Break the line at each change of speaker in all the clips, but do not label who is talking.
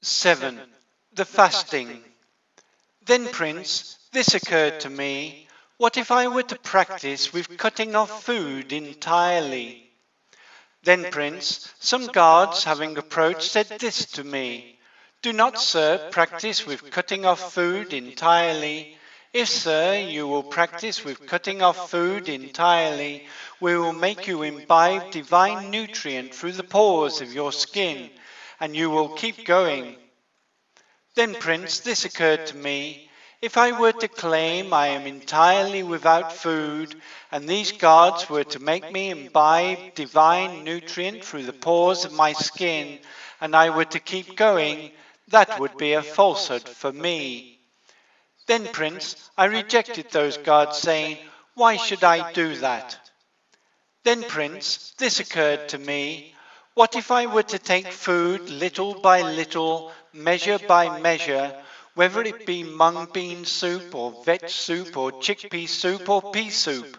7. The fasting. Then, Prince, this occurred to me, what if I were to practice with cutting off food entirely? Then, Prince, some guards having approached said this to me, Do not, sir, practice with cutting off food entirely. If, sir, you will practice with cutting off food entirely, we will make you imbibe divine nutrient through the pores of your skin, and you will keep going. Then, Prince, this occurred to me, if I were to claim I am entirely without food, and these guards were to make me imbibe divine nutrient through the pores of my skin, and I were to keep going, that would be a falsehood for me. Then, Prince, I rejected those guards, saying, Why should I do that? Then, Prince, this occurred to me, what if I were to take food little by little, measure by measure, whether it be mung bean soup or vetch soup or chickpea soup or pea soup?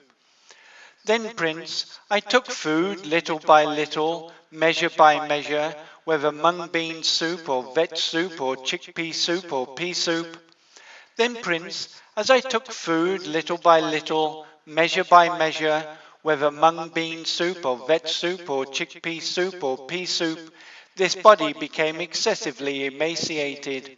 Then, Prince, I took food little by little, measure by measure, whether mung bean soup or vetch soup or chickpea soup or pea soup. Then, Prince, as I took food little by little, measure by measure, whether mung bean soup or vetch soup or chickpea soup or pea soup, this body became excessively emaciated.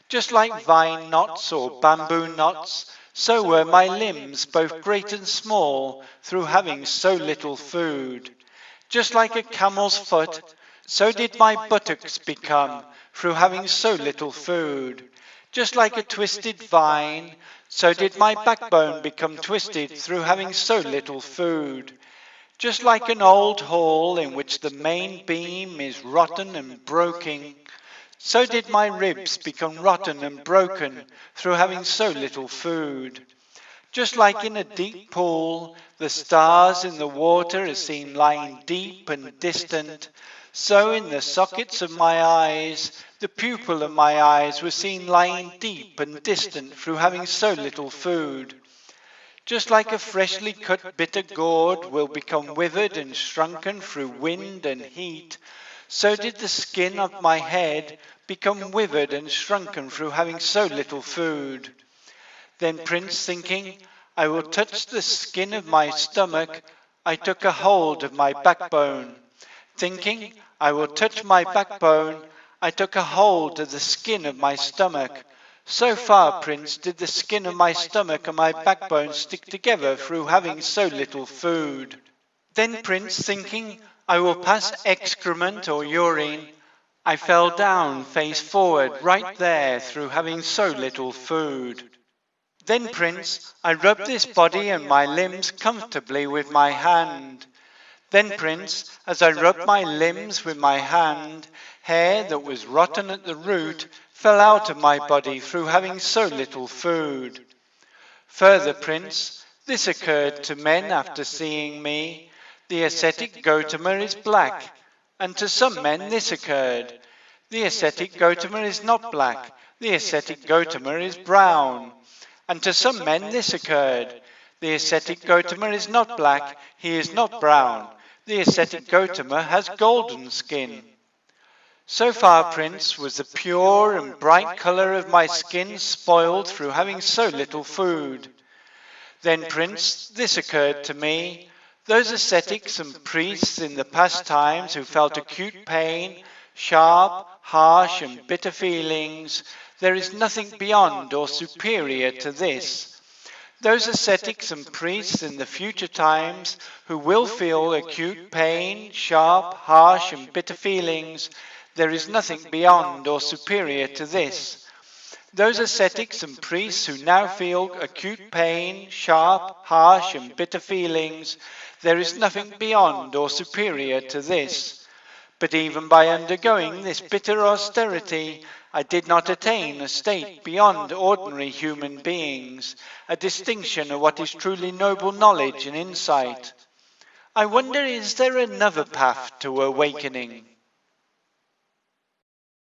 Just like vine knots or bamboo knots, so were my limbs, both great and small, through having so little food. Just like a camel's foot, so did my buttocks become, through having so little food. Just like a twisted vine, so did my backbone become twisted through having so little food. Just like an old hall in which the main beam is rotten and broken, so did my ribs become rotten and broken through having so little food. Just like in a deep pool, the stars in the water are seen lying deep and distant, so in the sockets of my eyes, the pupil of my eyes was seen lying deep and distant through having so little food. Just like a freshly cut bitter gourd will become withered and shrunken through wind and heat, so did the skin of my head become withered and shrunken through having so little food. Then, Prince, thinking, I will touch the skin of my stomach, I took a hold of my backbone. Thinking, I will touch my backbone, I took a hold of the skin of my stomach. So far, Prince, did the skin of my stomach and my backbone stick together through having so little food. Then, Prince, thinking, I will pass excrement or urine, I fell down face forward right there through having so little food. Then, Prince, I rubbed this body and my limbs comfortably with my hand. Then, Prince, as I rubbed my limbs with my hand, hair that was rotten at the root fell out of my body through having so little food. Further, Prince, this occurred to men after seeing me. The ascetic Gautama is black, and to some men this occurred. The ascetic Gautama is not black, the ascetic Gautama is brown. And to some men this occurred. The ascetic Gautama is not black, he is not brown. The ascetic Gautama has golden skin. So far, Prince, was the pure and bright colour of my skin spoiled through having so little food. Then, Prince, this occurred to me. Those ascetics and priests in the past times who felt acute pain, sharp, harsh and bitter feelings, there is nothing beyond or superior to this. Those ascetics and priests in the future times who will feel acute pain, sharp, harsh and bitter feelings, there is nothing beyond or superior to this. Those ascetics and priests who now feel acute pain, sharp, harsh and bitter feelings, there is nothing beyond or superior to this. But even by undergoing this bitter austerity, I did not attain a state beyond ordinary human beings, a distinction of what is truly noble knowledge and insight. I wonder, is there another path to awakening?